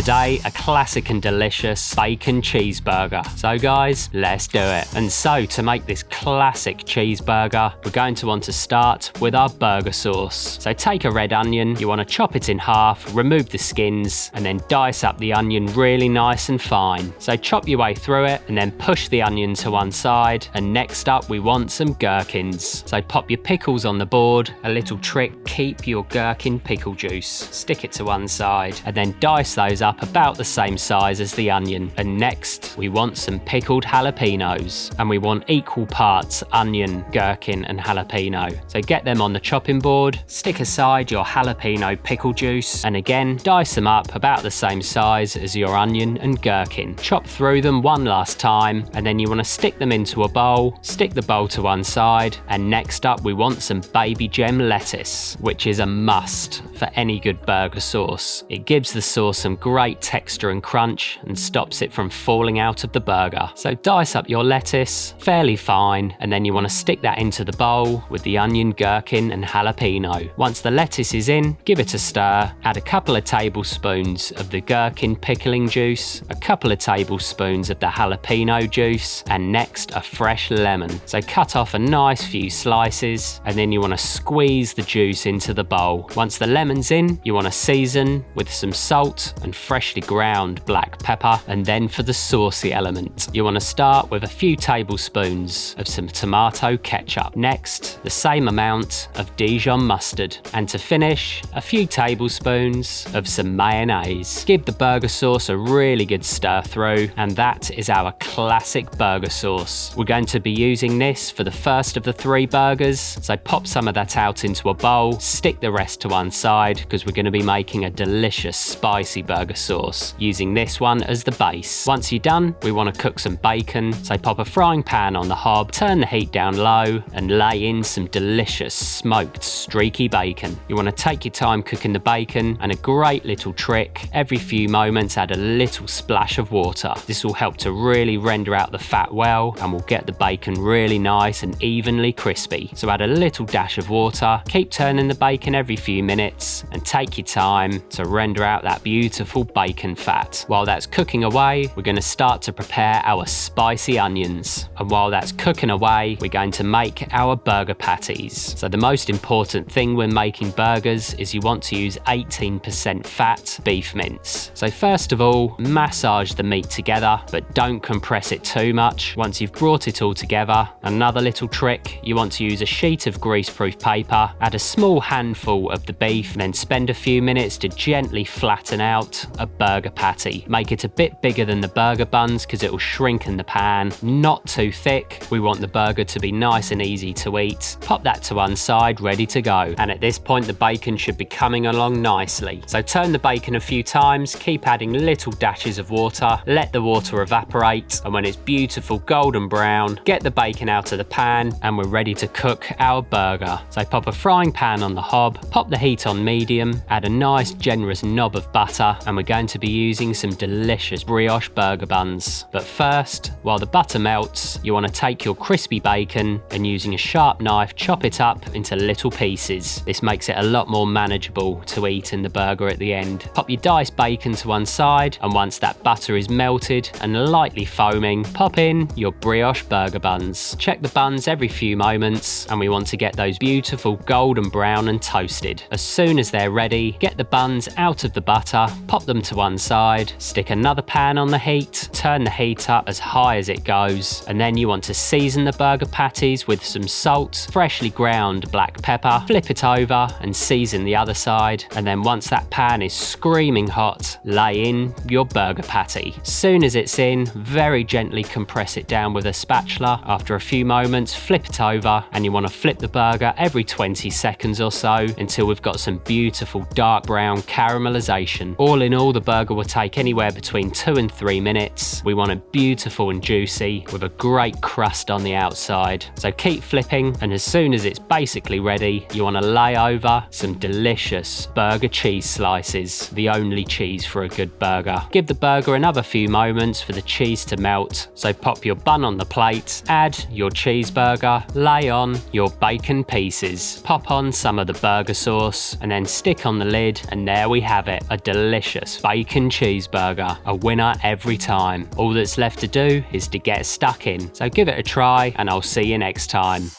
Today, a classic and delicious bacon cheeseburger. So guys, let's do it. And so to make this classic cheeseburger, we're going to want to start with our burger sauce. So take a red onion, you want to chop it in half, remove the skins, and then dice up the onion really nice and fine. So chop your way through it and then push the onion to one side. And next up, we want some gherkins. So pop your pickles on the board. A little trick, keep your gherkin pickle juice. Stick it to one side and then dice those up about the same size as the onion. And next, we want some pickled jalapenos. And we want equal parts onion, gherkin and jalapeno. So get them on the chopping board, stick aside your jalapeno pickle juice, and again, dice them up about the same size as your onion and gherkin. Chop through them one last time, and then you want to stick them into a bowl, stick the bowl to one side, and next up we want some baby gem lettuce, which is a must for any good burger sauce. It gives the sauce some great texture and crunch and stops it from falling out of the burger. So dice up your lettuce fairly fine, and then you want to stick that into the bowl with the onion, gherkin and jalapeno. Once the lettuce is in, give it a stir, add a couple of tablespoons of the gherkin pickling juice, a couple of tablespoons of the jalapeno juice, and next a fresh lemon. So cut off a nice few slices, and then you want to squeeze the juice into the bowl. Once the lemon's in, you want to season with some salt and freshly ground black pepper, and then for the saucy element, you want to start with a few tablespoons of some tomato ketchup. Next, the same amount of Dijon mustard, and to finish, a few tablespoons of some mayonnaise. Give the burger sauce a really good stir through, and that is our classic burger sauce. We're going to be using this for the first of the 3 burgers, so pop some of that out into a bowl, stick the rest to one side because we're going to be making a delicious spicy burger sauce using this one as the base. Once you're done, we want to cook some bacon, so pop a frying pan on the hob, turn the heat down low and lay in some delicious smoked streaky bacon. You want to take your time cooking the bacon, and a great little trick, every few moments add a little splash of water. This will help to really render out the fat well and will get the bacon really nice and evenly crispy. So add a little dash of water, keep turning the bacon every few minutes and take your time to render out that beautiful bacon fat. While that's cooking away, we're going to start to prepare our spicy onions. And while that's cooking away, we're going to make our burger patties. So the most important thing when making burgers is you want to use 18% fat beef mince. So first of all, massage the meat together, but don't compress it too much. Once you've brought it all together, another little trick, you want to use a sheet of greaseproof paper, add a small handful of the beef, then spend a few minutes to gently flatten out a burger patty. Make it a bit bigger than the burger buns because it will shrink in the pan. Not too thick. We want the burger to be nice and easy to eat. Pop that to one side, ready to go. And at this point, the bacon should be coming along nicely. So turn the bacon a few times, keep adding little dashes of water, let the water evaporate, and when it's beautiful golden brown, get the bacon out of the pan and we're ready to cook our burger. So pop a frying pan on the hob, pop the heat on medium, add a nice generous knob of butter, and we're going to be using some delicious brioche burger buns. But first, while the butter melts, you want to take your crispy bacon and using a sharp knife chop it up into little pieces. This makes it a lot more manageable to eat in the burger at the end. Pop your diced bacon to one side, and once that butter is melted and lightly foaming, pop in your brioche burger buns. Check the buns every few moments, and we want to get those beautiful golden brown and toasted. As soon as they're ready, get the buns out of the butter, pop them to one side, stick another pan on the heat, turn the heat up as high as it goes, and then you want to season the burger patties with some salt, freshly ground black pepper, flip it over and season the other side, and then once that pan is screaming hot, lay in your burger patty. Soon as it's in, very gently compress it down with a spatula. After a few moments, flip it over, and you want to flip the burger every 20 seconds or so until we've got some beautiful dark brown caramelization. All in all, the burger will take anywhere between 2 and 3 minutes. We want it beautiful and juicy with a great crust on the outside. So keep flipping, and as soon as it's basically ready, you want to lay over some delicious burger cheese slices, the only cheese for a good burger. Give the burger another few moments for the cheese to melt. So pop your bun on the plate, add your cheeseburger, lay on your bacon pieces, pop on some of the burger sauce, and then stick on the lid, and there we have it, a delicious delicious bacon cheeseburger, a winner every time. All that's left to do is to get stuck in. So give it a try and I'll see you next time.